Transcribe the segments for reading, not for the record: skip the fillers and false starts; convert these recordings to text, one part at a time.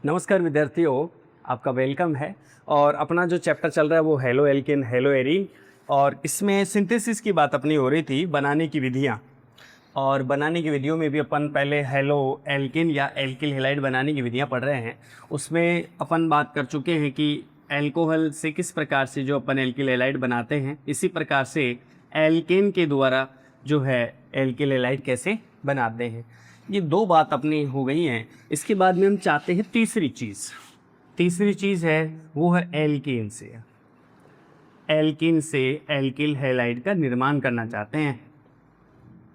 नमस्कार विद्यार्थियों, आपका वेलकम है। और अपना जो चैप्टर चल रहा है वो हेलो एल्केन हेलो एरीन, और इसमें सिंथेसिस की बात अपनी हो रही थी, बनाने की विधियाँ। और बनाने की विधियों में भी अपन पहले हेलो एल्केन या एल्किल हैलाइड बनाने की विधियाँ पढ़ रहे हैं। उसमें अपन बात कर चुके हैं कि एल्कोहल से किस प्रकार से जो अपन एल्किल हैलाइड बनाते हैं, इसी प्रकार से एल्केन के द्वारा जो है एल्किल हैलाइड कैसे बनाते हैं। ये दो बात अपनी हो गई हैं। इसके बाद में हम चाहते हैं तीसरी चीज़ है वो है एल्केन से एल्किल हैलाइड का निर्माण करना चाहते हैं।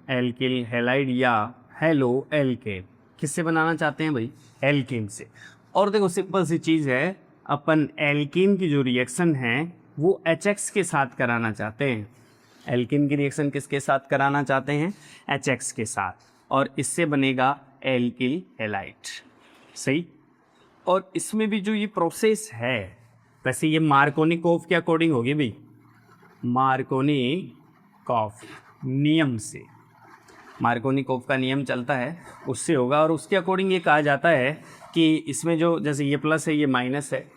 एल्किल हैलाइड या हेलो एल्केन किससे बनाना चाहते हैं भाई? एल्केन से। और देखो सिंपल सी चीज़ है, अपन एल्केन की जो रिएक्शन है वो HX के साथ कराना चाहते हैं। एल्केन की रिएक्शन किसके साथ कराना चाहते हैं? HX के साथ, और इससे बनेगा एल्किल हैलाइड। सही। और इसमें भी जो ये प्रोसेस है, वैसे ये मार्कोनिकोव के अकॉर्डिंग होगी भाई, मार्कोनिकोव नियम से, मार्कोनिकोव का नियम चलता है उससे होगा। और उसके अकॉर्डिंग ये कहा जाता है कि इसमें जो जैसे ये प्लस है ये माइनस है,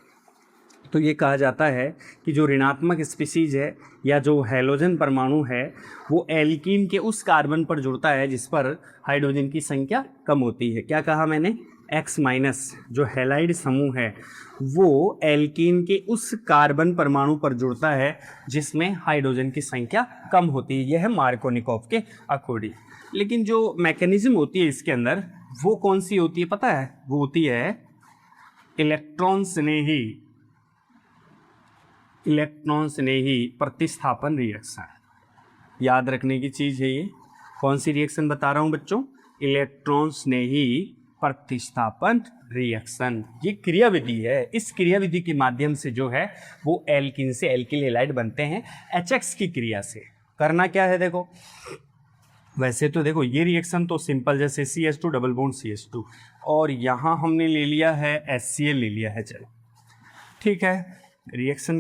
तो ये कहा जाता है कि जो ऋणात्मक स्पीसीज है या जो हैलोजन परमाणु है वो एल्कीन के उस कार्बन पर जुड़ता है जिस पर हाइड्रोजन की संख्या कम होती है। क्या कहा मैंने? X माइनस जो हैलाइड समूह है वो एल्कीन के उस कार्बन परमाणु पर जुड़ता है जिसमें हाइड्रोजन की संख्या कम होती है। यह है मार्कोनिकोव के अकॉर्डिंग। लेकिन जो मैकेनिज्म होती है इसके अंदर वो कौन सी होती है पता है? वो होती है इलेक्ट्रॉन स्नेही प्रतिस्थापन रिएक्शन। याद रखने की चीज़ है ये। कौन सी रिएक्शन बता रहा हूँ बच्चों? इलेक्ट्रॉन स्नेही प्रतिस्थापन रिएक्शन। ये क्रियाविधि है। इस क्रियाविधि के माध्यम से जो है वो एल्कीन से एल्किल हैलाइड बनते हैं HX की क्रिया से। करना क्या है देखो, वैसे तो देखो ये रिएक्शन तो सिंपल, जैसे CH2 डबल बॉन्ड CH2, और यहाँ हमने ले लिया है HCl ले लिया है। चलो ठीक है, रिएक्शन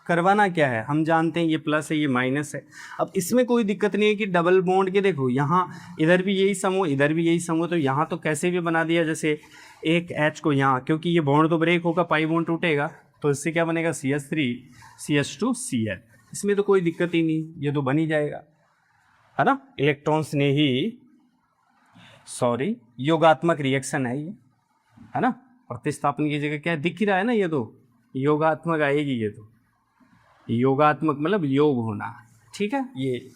करवाना क्या है, हम जानते हैं ये प्लस है ये माइनस है। अब इसमें कोई दिक्कत नहीं है कि डबल बॉन्ड के देखो यहाँ इधर भी यही समूह इधर भी यही समूह, तो यहाँ तो कैसे भी बना दिया, जैसे एक H को यहाँ, क्योंकि ये बॉन्ड तो ब्रेक होगा, पाई बॉन्ड टूटेगा, तो इससे क्या बनेगा? CH3 CH2 Cl। इसमें तो कोई दिक्कत ही नहीं, ये तो बन ही जाएगा, है ना। इलेक्ट्रॉन्स ने ही योगात्मक रिएक्शन है ये, है ना। प्रतिस्थापन की जगह क्या दिख ही रहा है ना, ये तो योगात्मक आएगी। ये तो योगात्मक मतलब योग होना, ठीक है। ये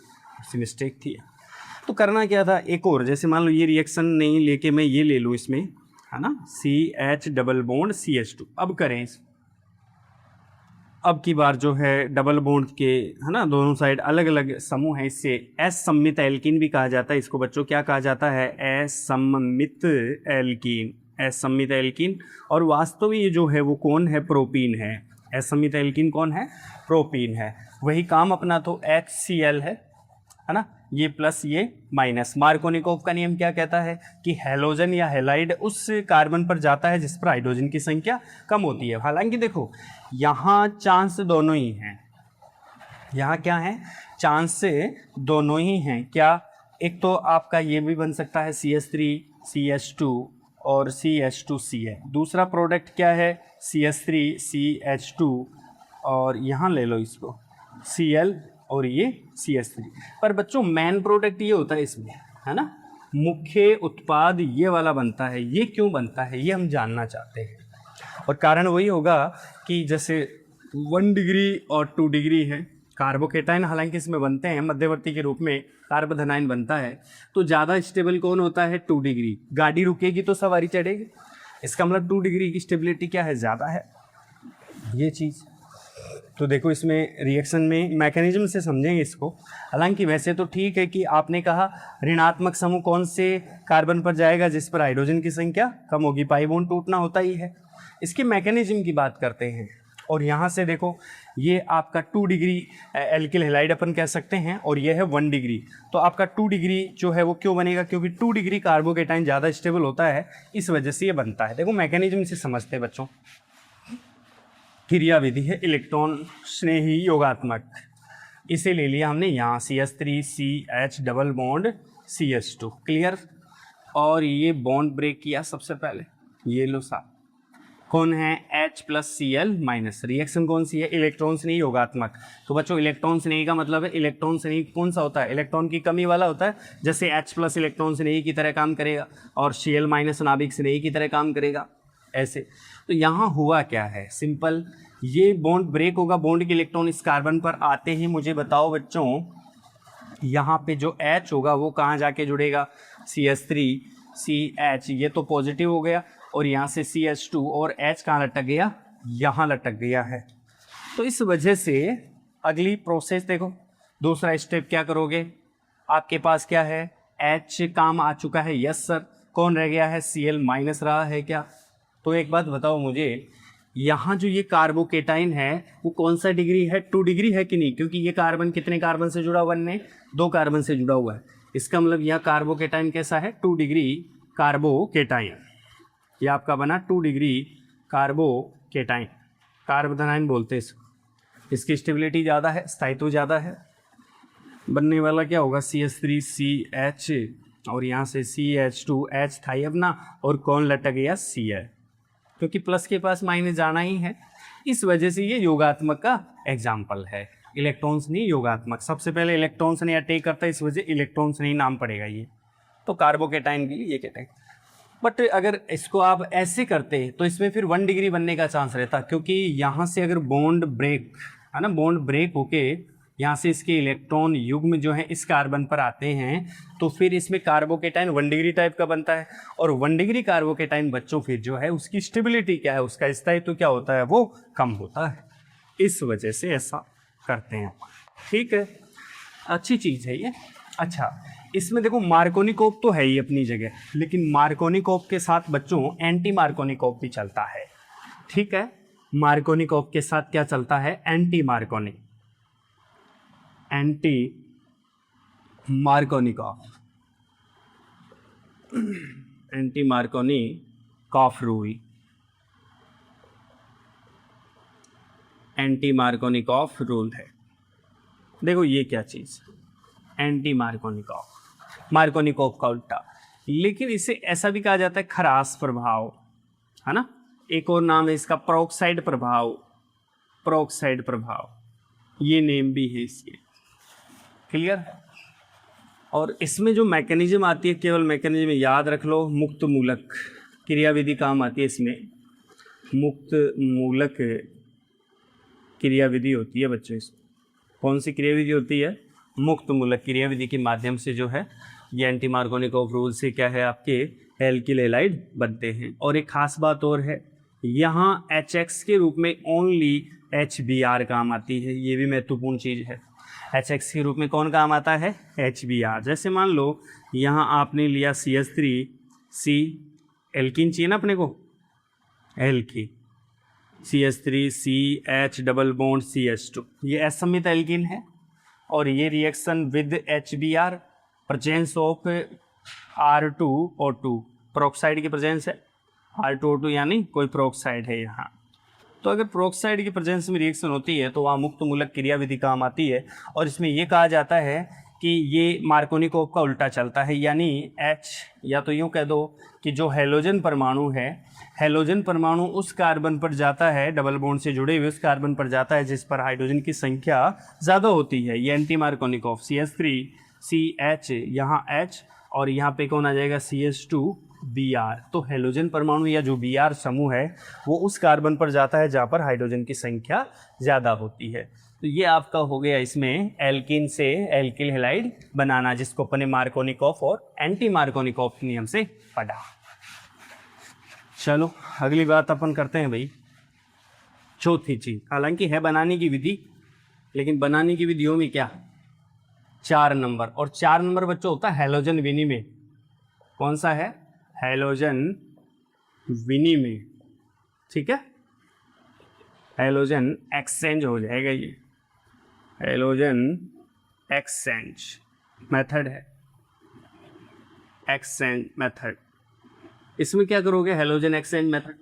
मिस्टेक थी। तो करना क्या था, एक और, जैसे मान लो ये रिएक्शन नहीं लेके मैं ये ले लूँ इसमें, है ना, CH डबल बॉन्ड CH2। अब करें अब की बार जो है डबल बॉन्ड के, है ना, दोनों साइड अलग अलग समूह है, इससे असममित एल्कीन भी कहा जाता है। इसको बच्चों क्या कहा जाता है? असममित एल्कीन। और वास्तव में ये जो है वो कौन है? प्रोपीन है। असममित एल्कीन कौन है? प्रोपीन है। वही काम अपना तो HCl है ना, ये प्लस ये माइनस। मार्कोनिकोव का नियम क्या कहता है कि हैलोजन या हैलाइड उस कार्बन पर जाता है जिस पर हाइड्रोजन की संख्या कम होती है। हालांकि देखो यहाँ चांस दोनों ही हैं, यहाँ क्या है? चांस से दोनों ही हैं। क्या? एक तो आपका ये भी बन सकता है CH3 CH2 और CH2Cl। दूसरा प्रोडक्ट क्या है? CH3 CH2 और यहाँ ले लो इसको Cl और ये CH3। पर बच्चों मेन प्रोडक्ट ये होता है इसमें, है ना, मुख्य उत्पाद ये वाला बनता है। ये क्यों बनता है ये हम जानना चाहते हैं। और कारण वही होगा कि जैसे 1 डिग्री और 2 डिग्री है, कार्बोकेटाइन हालांकि इसमें बनते हैं, मध्यवर्ती के रूप में कार्बोधनाइन बनता है। तो ज़्यादा स्टेबल कौन होता है? 2 डिग्री। गाड़ी रुकेगी तो सवारी चढ़ेगी, इसका मतलब 2 डिग्री की स्टेबिलिटी क्या है? ज़्यादा है, ये चीज़। तो देखो इसमें रिएक्शन में मैकेनिज्म से समझेंगे इसको। हालांकि वैसे तो ठीक है कि आपने कहा ऋणात्मक समूह कौन से कार्बन पर जाएगा? जिस पर हाइड्रोजन की संख्या कम होगी, पाई बॉन्ड टूटना होता ही है। इसके मैकेनिज्म की बात करते हैं। और यहाँ से देखो ये आपका 2 डिग्री एल्किल हैलाइड अपन कह सकते हैं, और ये है 1 डिग्री। तो आपका 2 डिग्री जो है वो क्यों बनेगा? क्योंकि 2 डिग्री कार्बोकेटाइन ज़्यादा स्टेबल होता है, इस वजह से ये बनता है। देखो मैकेनिज्म से समझते हैं बच्चों। क्रियाविधि है इलेक्ट्रॉन स्नेही योगात्मक, इसे ले लिया हमने यहाँ CH3 CH double bond CH2। Clear? और ये बॉन्ड ब्रेक किया सबसे पहले, ये लो साथ कौन है H plus Cl minus. Reaction कौन सी है, इलेक्ट्रॉन स्नेही योगात्मक। तो बच्चों इलेक्ट्रॉन स्नेही का मतलब है इलेक्ट्रॉन स्नेही कौन सा होता है, इलेक्ट्रॉन की कमी वाला होता है। जैसे H प्लस इलेक्ट्रॉन स्नेही की तरह काम करेगा और Cl माइनस नाभिक स्नेही की तरह काम करेगा ऐसे। तो यहाँ हुआ क्या है, सिंपल, ये बॉन्ड ब्रेक होगा, बॉन्ड के इलेक्ट्रॉन इस कार्बन पर आते ही मुझे बताओ बच्चों, यहाँ पे जो H होगा वो कहाँ जाके जुड़ेगा, CH3CH, ये तो पॉजिटिव हो गया, और यहाँ से CH2 और H कहाँ लटक गया, यहाँ लटक गया है। तो इस वजह से अगली प्रोसेस देखो, दूसरा स्टेप क्या करोगे, आपके पास क्या है, H काम आ चुका है, यस सर, कौन रह गया है, Cl माइनस रहा है क्या। तो एक बात बताओ मुझे, यहाँ जो ये कार्बोकेटाइन है वो कौन सा डिग्री है, 2 डिग्री है कि नहीं, क्योंकि ये कार्बन कितने कार्बन से जुड़ा हुआ है, 2 कार्बन से जुड़ा हुआ है। इसका मतलब यह कार्बोकेटाइन कैसा है, 2 डिग्री कार्बोकेटाइन। ये आपका बना 2 डिग्री कार्बोकेटाइन, कार्बोनाइन बोलते हैं इसको। इसकी स्टेबिलिटी ज़्यादा है, स्थायित्व ज़्यादा है। बनने वाला क्या होगा, CH3CH और यहाँ से CH2H था अपना, और कौन लटक गया, Cl, क्योंकि प्लस के पास माइनस जाना ही है। इस वजह से ये योगात्मक का एग्जाम्पल है। इलेक्ट्रॉन्स नहीं योगात्मक, सबसे पहले इलेक्ट्रॉन्स नहीं अटैक करता, इस वजह इलेक्ट्रॉन्स नहीं नाम पड़ेगा ये। तो कार्बोकेटाइन के लिए ये कहते हैं। बट अगर इसको आप ऐसे करते तो इसमें फिर 1 डिग्री बनने का चांस रहता, क्योंकि यहाँ से अगर बॉन्ड ब्रेक है ना, बॉन्ड ब्रेक होके यहाँ से इसके इलेक्ट्रॉन युग्म जो है इस कार्बन पर आते हैं, तो फिर इसमें कार्बोकेटाइन 1 डिग्री टाइप का बनता है। और 1 डिग्री कार्बोकेटाइन बच्चों फिर जो है उसकी स्टेबिलिटी क्या है, उसका स्थायित्व क्या होता है, वो कम होता है। इस वजह से ऐसा करते हैं, ठीक है, अच्छी चीज़ है ये। अच्छा, इसमें देखो मार्कोनिकोव तो है ही अपनी जगह, लेकिन मार्कोनिकोव के साथ बच्चों एंटी मार्कोनिकोव भी चलता है, ठीक है। मार्कोनिकोव के साथ क्या चलता है, anti Markovnikov, anti Markovnikov rule, anti Markovnikov rule है। देखो ये क्या चीज़, एंटी मार्कोनिकोव का उल्टा, लेकिन इसे ऐसा भी कहा जाता है खरास प्रभाव, है ना। एक और नाम है इसका पेरोक्साइड प्रभाव, पेरोक्साइड प्रभाव, ये नेम भी है इसके, क्लियर। और इसमें जो मैकेनिज्म आती है, केवल मैकेनिज्म याद रख लो, मुक्त मूलक क्रियाविधि काम आती है इसमें, मुक्त मूलक क्रियाविधि होती है बच्चों। इसमें कौन सी क्रियाविधि होती है, मुक्त मूलक क्रियाविधि के माध्यम से जो है ये एंटी मार्कोनिकोव रूल से क्या है, आपके एल्किल हैलाइड बनते हैं। और एक खास बात और है, यहाँ HX के रूप में ओनली HBr काम आती है, ये भी महत्वपूर्ण चीज़ है। HX के रूप में कौन काम आता है, HBr। जैसे मान लो यहाँ आपने लिया CH3C, एल्कीन चाहिए ना अपने को, alkene, CH3CH double bond CH2, ये असमित एल्कीन है। और ये reaction with HBr, presence of R2O2, peroxide की प्रेजेंस है, R2O2 यानी कोई पेरोक्साइड है यहाँ। तो अगर पेरोक्साइड की प्रेजेंस में रिएक्शन होती है तो वहाँ मुक्त मूलक क्रियाविधि काम आती है। और इसमें ये कहा जाता है कि ये मार्कोनिकोव का उल्टा चलता है, यानी H, या तो यूँ कह दो कि जो हैलोजन परमाणु है, हैलोजन परमाणु उस कार्बन पर जाता है, डबल बॉन्ड से जुड़े हुए उस कार्बन पर जाता है जिस पर हाइड्रोजन की संख्या ज़्यादा होती है, ये एंटी मार्कोनिकोव। CH3CH, यहाँ H, और यहाँ पे कौन आ जाएगा, CH2Br। तो हैलोजन परमाणु या जो Br समूह है वो उस कार्बन पर जाता है जहाँ पर हाइड्रोजन की संख्या ज़्यादा होती है। तो ये आपका हो गया इसमें एल्कीन से एल्किल हैलाइड बनाना, जिसको अपने मार्कोनिकोव और एंटी मार्कोनिकोव नियम से पढ़ा। चलो अगली बात अपन करते हैं भाई, चौथी चीज, हालांकि है बनाने की विधि, लेकिन बनाने की विधियों में क्या 4 नंबर, और 4 नंबर बच्चों होता है हैलोजन विनिमय। कौन सा है, हैलोजन विनिमय, ठीक है, हैलोजन एक्सचेंज हो जाएगा, ये हैलोजन एक्सचेंज मेथड है, एक्सचेंज मेथड। इसमें क्या करोगे, हैलोजन एक्सचेंज मेथड,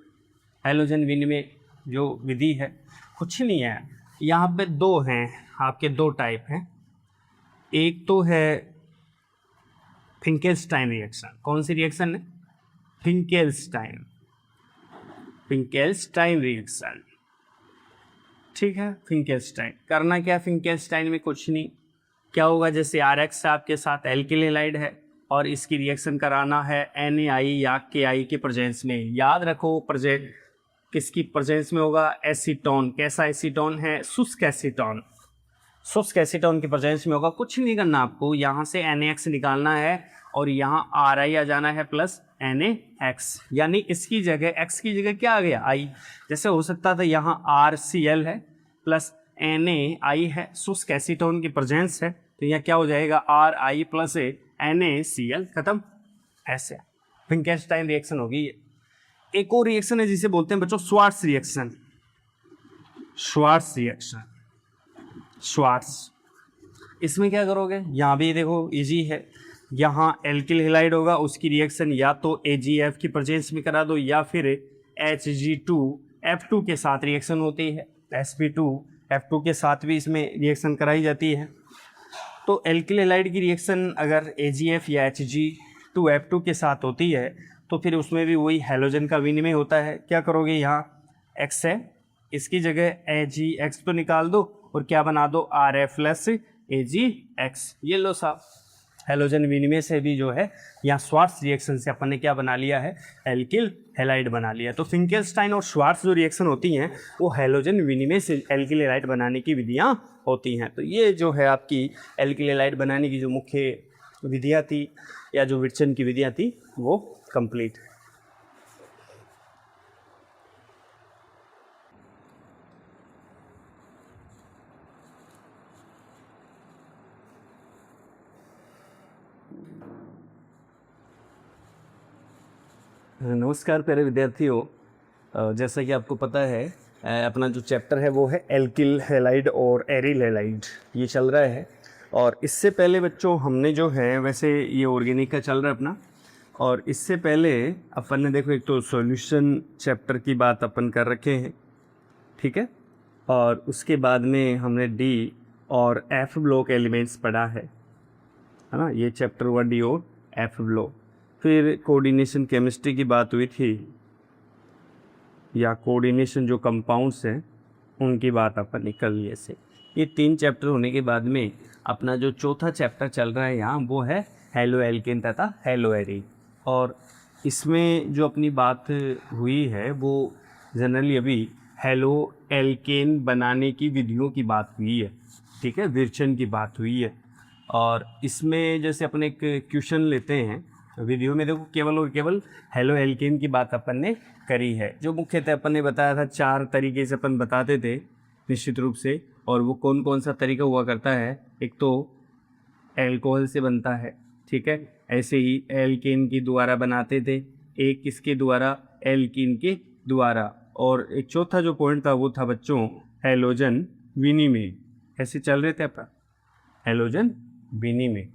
हैलोजन विनिमय जो विधि है, कुछ नहीं है, यहाँ पे 2 हैं आपके, 2 टाइप हैं। एक तो है फिंकेलस्टाइन रिएक्शन, कौन सी रिएक्शन है, फिंकेलस्टाइन, फिंकेल्स्टाइन रिएक्शन। ठीक है, फिंकेल्स्टाइन करना क्या, फिंकेल्स्टाइन में कुछ नहीं, क्या होगा जैसे RX आपके साथ एल्किल हैलाइड है और इसकी रिएक्शन कराना है NaI या KI के प्रेजेंस में। याद रखो प्रेजेंट किसकी प्रेजेंस में होगा, एसीटोन। कैसा एसीटोन है, शुष्क एसीटोन। शुष्क एसीटोन की प्रेजेंस में होगा। कुछ नहीं करना आपको, यहाँ से NaX निकालना है और यहाँ RI आ जाना है प्लस NaX, यानी इसकी जगह X की जगह क्या आ गया, I। जैसे हो सकता था यहाँ RCl है प्लस NaI है, शुष्क एसीटोन की प्रेजेंस है, तो यहाँ क्या हो जाएगा RI प्लस NaCl, खत्म। ऐसे फिंकेल्स्टाइन रिएक्शन होगी। एक और रिएक्शन है जिसे बोलते हैं बच्चों Swarts reaction. Swarts reaction, Swarts, इसमें क्या करोगे, यहाँ भी देखो इजी है, यहाँ एल्किल हैलाइड होगा, उसकी रिएक्शन या तो AgF की प्रेजेंस में करा दो या फिर Hg2F2 के साथ रिएक्शन होती है, sp2F2 के साथ भी इसमें रिएक्शन कराई जाती है। तो एल्किल हैलाइड की रिएक्शन अगर AgF या Hg2F2 के साथ होती है तो फिर उसमें भी वही हैलोजन का विनिमय होता है। क्या करोगे, यहाँ X है, इसकी जगह AgX तो निकाल दो और क्या बना दो RF प्लस AgX। ये लो साहब, हैलोजन विनिमय से भी जो है यहाँ श्वार्ट्ज रिएक्शन से अपन ने क्या बना लिया है, एल्किल हैलाइड बना लिया। तो फिंकेल्स्टाइन और श्वार्ट्ज जो रिएक्शन होती हैं वो हैलोजन विनिमय से एल्किल हैलाइड बनाने की विधियाँ होती हैं। तो ये जो है आपकी एल्किल हैलाइड बनाने की जो मुख्य विधियाँ थी या जो विर्चन की विधियाँ थी वो कंप्लीट। नमस्कार प्यारे विद्यार्थियों, जैसा कि आपको पता है अपना जो चैप्टर है वो है एल्किल हैलाइड और एरिल हैलाइड, ये चल रहा है। और इससे पहले बच्चों हमने जो है, वैसे ये ऑर्गेनिक का चल रहा है अपना, और इससे पहले अपन ने देखो एक तो सॉल्यूशन चैप्टर की बात अपन कर रखे हैं, ठीक है, और उसके बाद में हमने D और F ब्लॉक एलिमेंट्स पढ़ा है ना, ये चैप्टर 1D और F ब्लॉक। फिर कोऑर्डिनेशन केमिस्ट्री की बात हुई थी, या कोऑर्डिनेशन जो कंपाउंड्स हैं उनकी बात अपन ने कर ली। ऐसे ये 3 चैप्टर होने के बाद में अपना जो चौथा चैप्टर चल रहा है यहाँ वो है हेलो एल्केन तथा हेलो एरिन। और इसमें जो अपनी बात हुई है वो जनरली अभी हेलो एल्केन बनाने की विधियों की बात हुई है, ठीक है, विर्चन की बात हुई है। और इसमें जैसे अपन एक क्वेश्चन लेते हैं वीडियो में, देखो केवल और केवल हेलो एल्केन की बात अपन ने करी है। जो मुख्यतः अपन ने बताया था 4 तरीके से अपन बताते थे निश्चित रूप से, और वो कौन कौन सा तरीका हुआ करता है। एक तो एल्कोहल से बनता है, ठीक है, ऐसे ही एल्केन की द्वारा बनाते थे, एक किसके द्वारा, एल्कीन के द्वारा, और एक चौथा जो पॉइंट था वो था बच्चों हैलोजन विनिमय। ऐसे चल रहे थे अपन, हैलोजन विनिमय,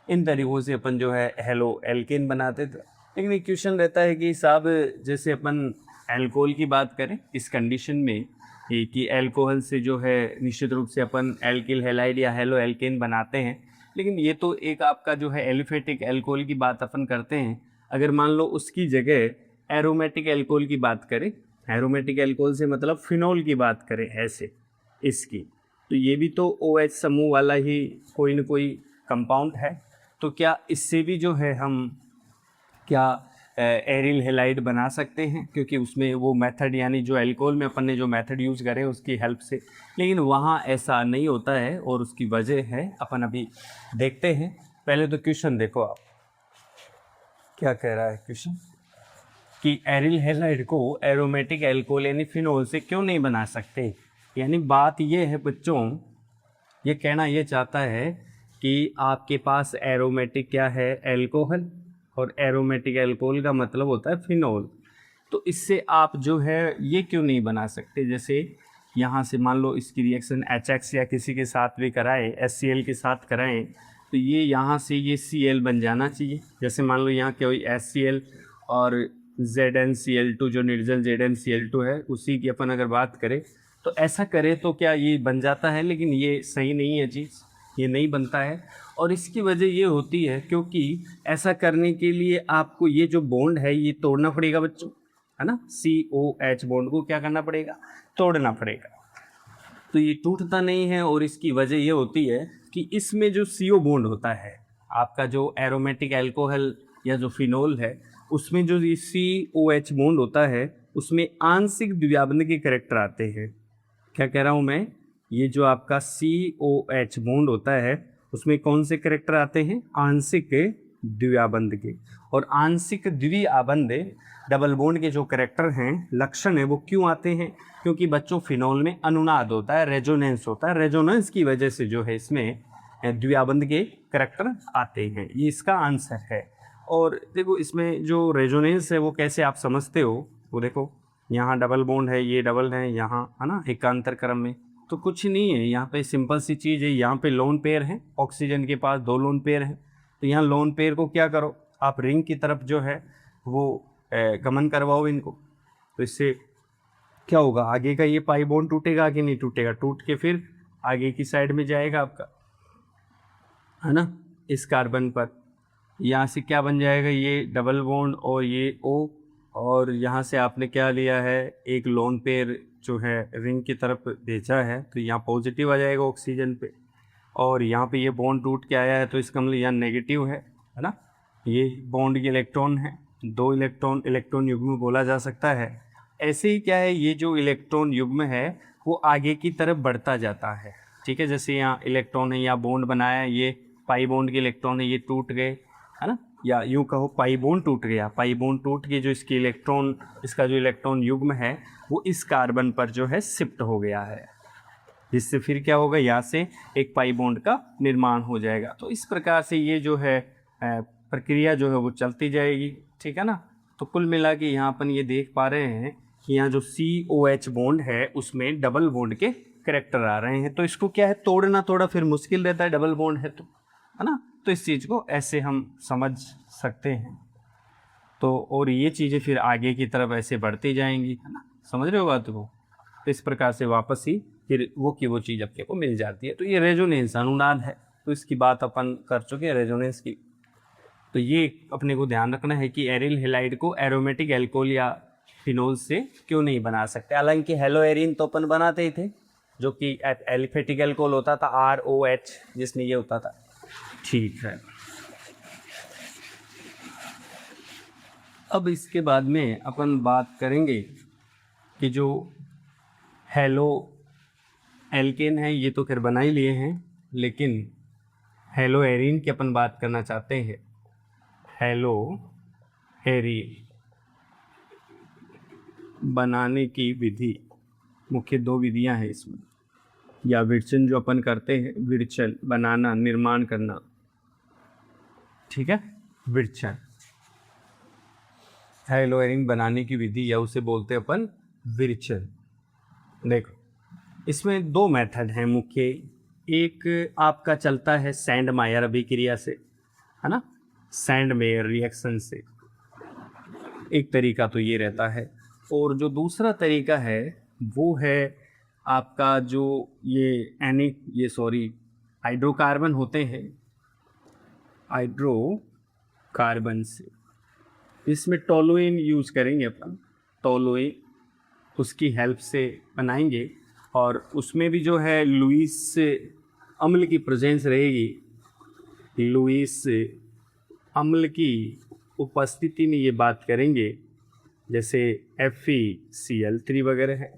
इन तरीक़ों से अपन जो है हेलो एल्केन बनाते थे। लेकिन एक क्वेश्चन रहता है कि साहब जैसे अपन अल्कोहल की बात करें इस कंडीशन में कि अल्कोहल से जो है निश्चित रूप से अपन एल्किल हैलाइड या हेलो एल्केन बनाते हैं, लेकिन ये तो एक आपका जो है एलिफेटिक अल्कोहल की बात अपन करते हैं। अगर मान लो उसकी जगह एरोमेटिक अल्कोहल की बात करें, एरोमेटिक अल्कोहल से मतलब फिनोल की बात करें ऐसे इसकी, तो ये भी तो OH समूह वाला ही कोई न कोई कंपाउंड है। तो क्या इससे भी जो है हम क्या एरिल हैलाइड बना सकते हैं, क्योंकि उसमें वो मेथड यानी जो अल्कोहल में अपन ने जो मेथड यूज़ करे उसकी हेल्प से, लेकिन वहाँ ऐसा नहीं होता है और उसकी वजह है अपन अभी देखते हैं। पहले तो क्वेश्चन देखो आप क्या कह रहा है क्वेश्चन, कि एरिल हैलाइड को एरोमेटिक अल्कोहल यानी फिनोल से क्यों नहीं बना सकते। यानी बात ये है बच्चों, ये कहना ये चाहता है कि आपके पास एरोमेटिक क्या है, अल्कोहल, और एरोमेटिक अल्कोहल का मतलब होता है फिनोल। तो इससे आप जो है ये क्यों नहीं बना सकते। जैसे यहाँ से मान लो इसकी रिएक्शन HX या किसी के साथ भी कराएं, HCl के साथ कराएं, तो ये यहाँ से ये Cl बन जाना चाहिए। जैसे मान लो यहाँ कोई HCl और ZnCl2 जो निर्जल ZnCl2 है उसी की अपन अगर बात करें तो ऐसा करें तो क्या ये बन जाता है, लेकिन ये सही नहीं है चीज़, ये नहीं बनता है। और इसकी वजह ये होती है क्योंकि ऐसा करने के लिए आपको ये जो बॉन्ड है ये तोड़ना पड़ेगा बच्चों, है ना, COH बॉन्ड को क्या करना पड़ेगा, तोड़ना पड़ेगा। तो ये टूटता नहीं है और इसकी वजह ये होती है कि इसमें जो CO बॉन्ड होता है, आपका जो एरोमेटिक एल्कोहल या जो फिनोल है, उसमें जो ये COH बॉन्ड होता है उसमें आंशिक द्विआबंध के करैक्टर आते हैं। क्या कह रहा हूँ मैं, ये जो आपका COH बॉन्ड होता है उसमें कौन से करैक्टर आते हैं, आंशिक द्विआबंध के। और आंशिक द्विआबंध डबल बॉन्ड के जो करैक्टर हैं, लक्षण है, वो क्यों आते हैं, क्योंकि बच्चों फिनोल में अनुनाद होता है, रेजोनेंस होता है, रेजोनेंस की वजह से जो है इसमें द्विआबंध के करैक्टर आते हैं। ये इसका आंसर है। और देखो इसमें जो रेजोनेंस है वो कैसे आप समझते हो, वो देखो यहाँ डबल बॉन्ड है, ये डबल है यहाँ, है ना, एकांतर क्रम में, तो कुछ नहीं है यहाँ पे, सिंपल सी चीज़ है, यहाँ पे लोन पेयर है, ऑक्सीजन के पास 2 लोन पेयर हैं, तो यहाँ लोन पेयर को क्या करो आप, रिंग की तरफ जो है वो गमन करवाओ इनको, तो इससे क्या होगा, आगे का ये पाई बॉन्ड टूटेगा कि नहीं टूटेगा, टूट के फिर आगे की साइड में जाएगा आपका, है ना, इस कार्बन पर। यहाँ से क्या बन जाएगा, ये डबल बॉन्ड और ये O, और यहाँ से आपने क्या लिया है, एक लोन पेयर जो है रिंग की तरफ भेजा है, तो यहाँ पॉजिटिव आ जाएगा ऑक्सीजन पे, और यहाँ पे ये बॉन्ड टूट के आया है तो इसका मतलब यहाँ नेगेटिव है ना। ये बॉन्ड के इलेक्ट्रॉन है, 2 इलेक्ट्रॉन युग्म बोला जा सकता है। ऐसे ही क्या है, ये जो इलेक्ट्रॉन युग्म है वो आगे की तरफ बढ़ता जाता है, ठीक है। जैसे यहाँ इलेक्ट्रॉन है, यहाँ बॉन्ड बनाया है, ये पाई बॉन्ड के इलेक्ट्रॉन है, ये टूट गए, है ना, या यूँ कहो पाई बॉन्ड टूट गया, पाई बॉन्ड टूट के जो इसकी इलेक्ट्रॉन, इसका जो इलेक्ट्रॉन युग्म है वो इस कार्बन पर जो है शिफ्ट हो गया है, जिससे फिर क्या होगा, यहाँ से एक पाई बॉन्ड का निर्माण हो जाएगा। तो इस प्रकार से ये जो है प्रक्रिया जो है वो चलती जाएगी, ठीक है ना। तो कुल मिला के यहाँ अपन ये देख पा रहे हैं कि यहाँ जो COH बॉन्ड है उसमें डबल बॉन्ड के करैक्टर आ रहे हैं, तो इसको क्या है, तोड़ना थोड़ा फिर मुश्किल रहता है, डबल बॉन्ड है तो, है ना। तो इस चीज़ को ऐसे हम समझ सकते हैं। तो और ये चीज़ें फिर आगे की तरफ ऐसे बढ़ती जाएंगी, है ना, समझ रहे हो बात को। तो इस प्रकार से वापस ही फिर वो की वो चीज़ अपने को मिल जाती है। तो ये रेजोनेंस अनुनाद है, तो इसकी बात अपन कर चुके हैं रेजोनेंस की। तो ये अपने को ध्यान रखना है कि एरिल हैलाइड को एरोमेटिक एल्कोहल या फिनोल से क्यों नहीं बना सकते। हालांकि हेलोएरिन तो अपन बनाते ही थे, जो कि एलिफेटिक एल्कोहल होता था, ROH, जिसमें ये होता था, ठीक है। अब इसके बाद में अपन बात करेंगे कि जो हेलो एल्केन है, ये तो खैर बना ही लिए हैं, लेकिन हेलो एरिन की अपन बात करना चाहते हैं। हेलो एरिन बनाने की विधि, मुख्य 2 विधियां हैं इसमें, या विरचन जो अपन करते हैं, विरचन बनाना, निर्माण करना, ठीक है, विरचन, हेलो एरिन बनाने की विधि, या उसे बोलते हैं अपन विरचन। देखो इसमें 2 मेथड हैं मुख्य। एक आपका चलता है सैंड मायर अभिक्रिया से, है ना, सैंड मेयर रिएक्शन से, एक तरीका तो ये रहता है। और जो दूसरा तरीका है वो है आपका जो ये हाइड्रोकार्बन होते हैं, हाइड्रोकार्बन से, इसमें टोलुइन यूज करेंगे अपन, टोलुइन, उसकी हेल्प से बनाएंगे, और उसमें भी जो है लुईस अम्ल की प्रेजेंस रहेगी। लुईस अम्ल की उपस्थिति में ये बात करेंगे, जैसे FeCl3 वगैरह है,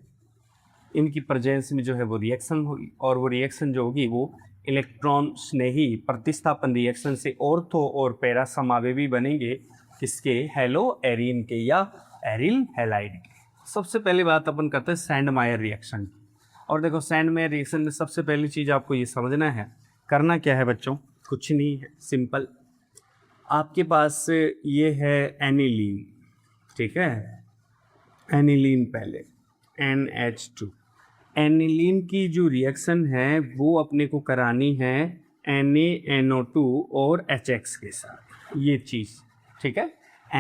इनकी प्रेजेंस में जो है वो रिएक्शन होगी, और वो रिएक्शन जो होगी वो इलेक्ट्रॉन स्नेही प्रतिस्थापन रिएक्शन से ऑर्थो और पैरा समावेशी बनेंगे, किसके, हेलो एरिन के या एरिल हैलाइड के। सबसे पहली बात अपन करते हैं सैंड मायर रिएक्शन की। और देखो सैंड मायर रिएक्शन में सबसे पहली चीज़ आपको ये समझना है, करना क्या है बच्चों, कुछ नहीं है, सिंपल। आपके पास ये है एनिलीन, ठीक है, एनिलीन पहले NH2, एनिलीन की जो रिएक्शन है वो अपने को करानी है NaNO2 और HX के साथ, ये चीज़, ठीक है,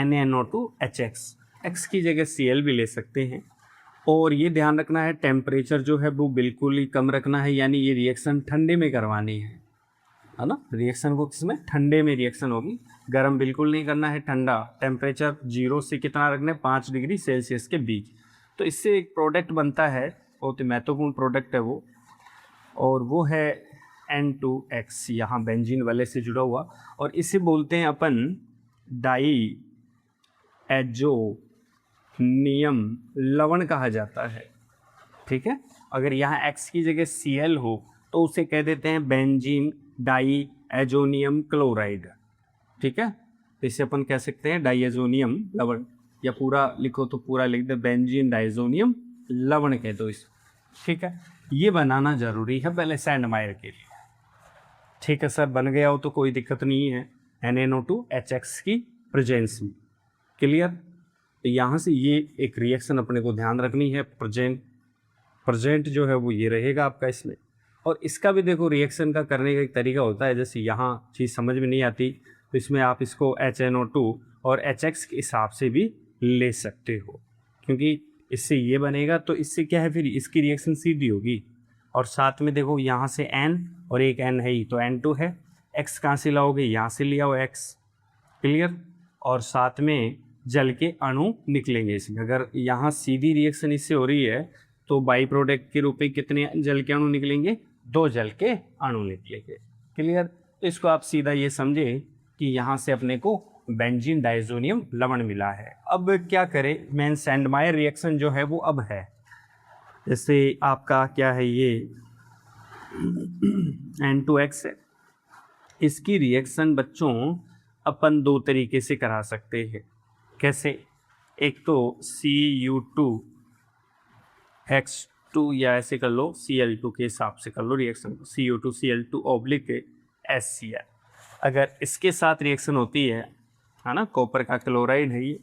NaNO2 HX, X की जगह Cl भी ले सकते हैं। और ये ध्यान रखना है टेम्परेचर जो है वो बिल्कुल ही कम रखना है, यानी ये रिएक्शन ठंडे में करवानी है ना, रिएक्शन को किसमें, ठंडे में रिएक्शन होगी, गर्म बिल्कुल नहीं करना है, ठंडा, टेम्परेचर 0 से कितना रखना है, 5 डिग्री सेल्सियस के बीच। तो इससे एक प्रोडक्ट बनता है, बहुत ही महत्वपूर्ण प्रोडक्ट है वो, और वो है N2X, यहाँ बेंजीन वाले से जुड़ा हुआ, और इसे बोलते हैं अपन डाई एजोनियम लवण कहा जाता है। ठीक है, अगर यहाँ X की जगह Cl हो तो उसे कह देते हैं बेंजीन डाई एजोनियम क्लोराइड। ठीक है, तो इसे अपन कह सकते हैं डाइएजोनियम लवण, या पूरा लिखो तो पूरा लिख दे बेंजीन डाइएजोनियम लवण कह दो इसे। ठीक है, ये बनाना जरूरी है पहले सैंडमायर के लिए। ठीक है सर, बन गया हो तो कोई दिक्कत नहीं है NaNO2HX की प्रेजेंस में। क्लियर? तो यहाँ से ये एक रिएक्शन अपने को ध्यान रखनी है, प्रेजेंट जो है वो ये रहेगा आपका इसमें। और इसका भी देखो रिएक्शन का करने का एक तरीका होता है, जैसे यहाँ चीज़ समझ में नहीं आती तो इसमें आप इसको HNO2 और HX के हिसाब से भी ले सकते हो, क्योंकि इससे ये बनेगा तो इससे क्या है फिर इसकी रिएक्शन सीधी होगी। और साथ में देखो यहाँ से N और एक N है ही तो N2 है, X कहाँ से लाओगे, यहाँ से लिया हो X। क्लियर? और साथ में जल के अणु निकलेंगे इसमें। अगर यहाँ सीधी रिएक्शन इससे हो रही है तो बाई प्रोडक्ट के रूप में कितने जल के अणु निकलेंगे, 2 जल के अणु निकलेंगे। क्लियर? तो इसको आप सीधा ये समझे कि यहाँ से अपने को बेंजीन डाइज़ोनियम लवण मिला है। अब क्या करें, मेन सैंडमायर रिएक्शन जो है वो अब है, जैसे आपका क्या है ये N2X है, इसकी रिएक्शन बच्चों अपन 2 तरीके से करा सकते हैं। कैसे? एक तो Cu2X2 या ऐसे कर लो, Cl2 के हिसाब से कर लो रिएक्शन, Cu2Cl2 ऑब्लिक HCl। अगर इसके साथ रिएक्शन होती है ना, कॉपर का क्लोराइड है ये,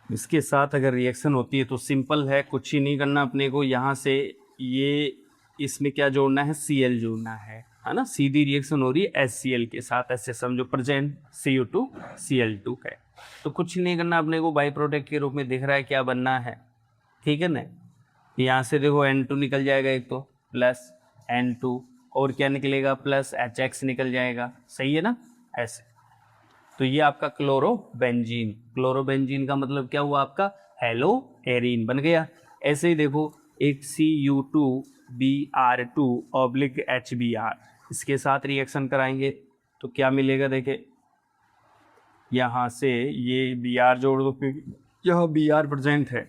इसके साथ अगर रिएक्शन होती है तो सिंपल है, कुछ ही नहीं करना अपने को, यहाँ से ये इसमें क्या जोड़ना है, Cl जोड़ना है ना। सीधी रिएक्शन हो रही है HCl के साथ, ऐसे समझो प्रेजेंट Cu2Cl2 है, तो कुछ नहीं करना अपने को, बाई प्रोडक्ट के रूप में दिख रहा है क्या बनना है। ठीक है ना, यहाँ से देखो N2 निकल जाएगा एक तो, प्लस N2 और क्या निकलेगा, प्लस HX निकल जाएगा। सही है ना, ऐसे। तो ये आपका क्लोरोबेंजीन, क्लोरोबेंजीन का मतलब क्या हुआ, आपका हेलो एरीन बन गया। ऐसे ही देखो एक Cu2Br2 ऑब्लिक HBr, इसके साथ रिएक्शन कराएंगे तो क्या मिलेगा, देखे यहाँ से ये Br जोड़ दो, क्योंकि यह Br प्रेजेंट है,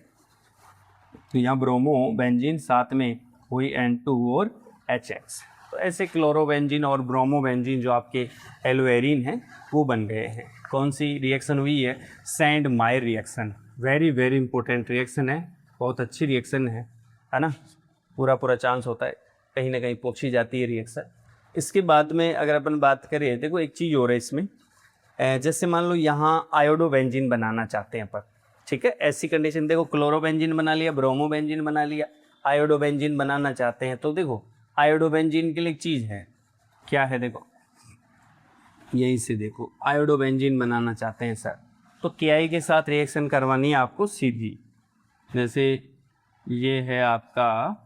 तो यहाँ ब्रोमो बेंजीन, साथ में हुई N2 और HX। तो ऐसे क्लोरोबेंजीन और ब्रोमोबेंजीन जो आपके एलोएरीन हैं वो बन गए हैं। कौन सी रिएक्शन हुई है, Sandmeyer reaction. Very very important reaction है, बहुत अच्छी रिएक्शन है ना। पूरा चांस होता है कहीं ना कहीं पूछी जाती है रिएक्शन। इसके बाद में अगर अपन बात करें, देखो एक चीज़ हो रहा है इसमें, जैसे मान लो यहाँ आयोडोबेंजीन बनाना चाहते हैं अपन। ठीक है, ऐसी कंडीशन, देखो क्लोरोबेंजीन बना लिया, ब्रोमोबेंजीन बना लिया, आयोडोबेंजीन बनाना चाहते हैं तो देखो आयोडोबेंजीन के लिए एक चीज़ है, क्या है, देखो यहीं से देखो आयोडोबेंजीन बनाना चाहते हैं सर, तो Ki के साथ रिएक्शन करवानी है आपको सीधी। जैसे ये है आपका,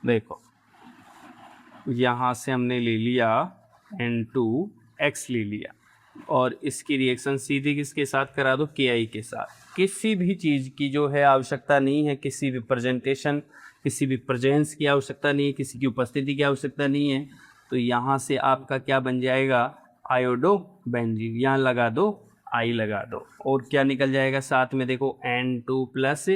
देखो यहाँ से हमने ले लिया N2X ले लिया, और इसकी रिएक्शन सीधी किसके साथ करा दो, Ki के साथ। किसी भी चीज़ की जो है आवश्यकता नहीं है, किसी भी प्रेजेंटेशन, किसी भी प्रेजेंस की आवश्यकता नहीं है, किसी की उपस्थिति की आवश्यकता नहीं है। तो यहाँ से आपका क्या बन जाएगा, आयोडोबेंजीन, यहाँ लगा दो, आई लगा दो, और क्या निकल जाएगा साथ में, देखो N2 प्लस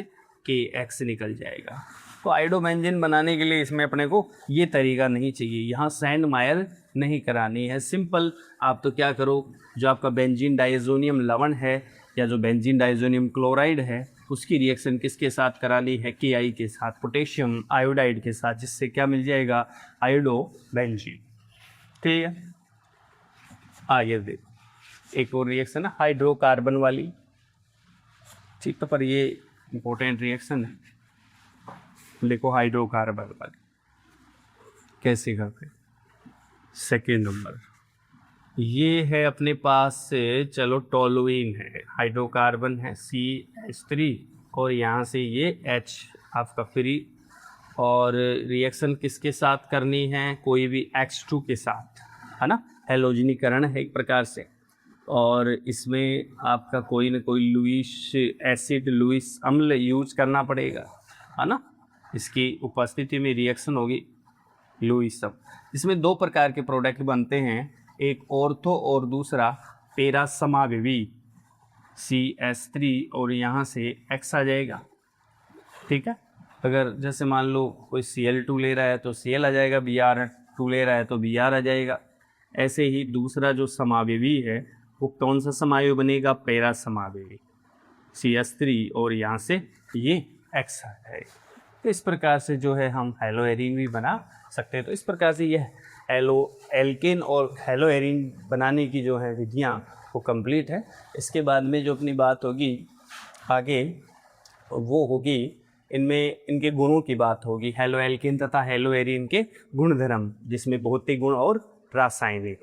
KX निकल जाएगा। तो आयोडोबेंजीन बनाने के लिए इसमें अपने को ये तरीका नहीं चाहिए, यहाँ सैंडमायर नहीं करानी है। सिंपल आप तो क्या करो, जो आपका बेंजीन डाइज़ोनियम लवण है या जो बेंजीन डाइज़ोनियम क्लोराइड है, उसकी रिएक्शन किसके साथ करानी है, Ki के साथ, पोटेशियम आयोडाइड के साथ, जिससे क्या मिल जाएगा, आयोडोबेंजीन। ठीक है, आगे देखो एक और रिएक्शन है हाइड्रोकार्बन वाली। ठीक है, पर ये इंपॉर्टेंट रिएक्शन है, देखो हाइड्रोकार्बन वाली कैसे करते। सेकेंड नंबर ये है अपने पास से, चलो टोलुइन है, हाइड्रोकार्बन है CH3, और यहाँ से ये H आपका फ्री, और रिएक्शन किसके साथ करनी है, कोई भी X2 के साथ। है ना, हैलोजनीकरण है एक प्रकार से। और इसमें आपका कोई ना कोई लुईस एसिड, लुईस अम्ल यूज करना पड़ेगा, है ना, इसकी उपस्थिति में रिएक्शन होगी लुईस अम्ल। इसमें दो प्रकार के प्रोडक्ट बनते हैं, एक ऑर्थो और दूसरा पेरा समाविवी, CH3 और यहाँ से X आ जाएगा, ठीक है। अगर जैसे मान लो कोई Cl2 ले रहा है तो Cl आ जाएगा, Br2 ले रहा है तो Br आ जाएगा। ऐसे ही दूसरा जो समाविवी है वो कौन सा समाविवी बनेगा, पेरा समाविवी, CH3 और यहाँ से ये X आ जाएगा। तो इस प्रकार से जो है हम हैलो एरीन भी बना सकते हैं। तो इस प्रकार से यह हैलो एल्केन और हैलो एरीन बनाने की जो है विधियाँ वो कंप्लीट है। इसके बाद में जो अपनी बात होगी आगे वो होगी इनमें इनके गुणों की बात होगी, हैलो एल्केन तथा हैलो एरीन के गुणधर्म, जिसमें भौतिक गुण और रासायनिक।